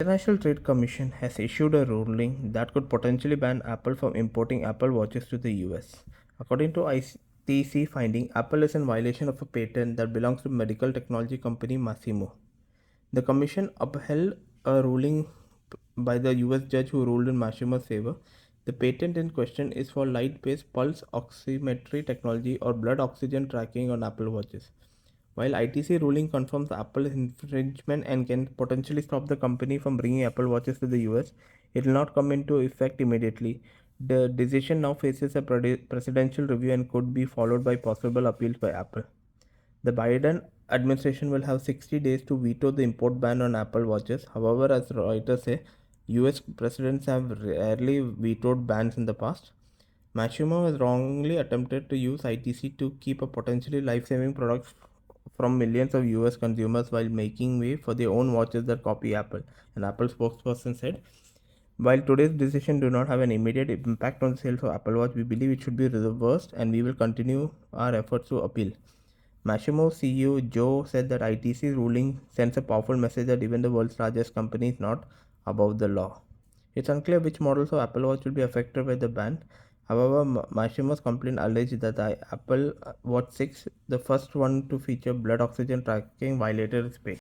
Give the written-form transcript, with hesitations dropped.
International Trade Commission has issued a ruling that could potentially ban Apple from importing Apple Watches to the US. According to ITC finding, Apple is in violation of a patent that belongs to medical technology company Masimo. The commission upheld a ruling by the US judge who ruled in Masimo's favor. The patent in question is for light-based pulse oximetry technology or blood oxygen tracking on Apple Watches. While ITC ruling confirms Apple's infringement and can potentially stop the company from bringing Apple Watches to the US, it will not come into effect immediately. The decision now faces a presidential review and could be followed by possible appeals by Apple. The Biden administration will have 60 days to veto the import ban on Apple Watches. However, as Reuters say, US presidents have rarely vetoed bans in the past. Masimo has wrongly attempted to use ITC to keep a potentially life-saving product from millions of US consumers while making way for their own watches that copy Apple. An Apple spokesperson said, while today's decision do not have an immediate impact on sales of Apple Watch, we believe it should be reversed and we will continue our efforts to appeal. Masimo CEO Joe said that ITC's ruling sends a powerful message that even the world's largest company is not above the law. It's unclear which models of Apple Watch will be affected by the ban. However, Masimo's complaint alleged that the Apple Watch 6, the first one to feature blood oxygen tracking, violated its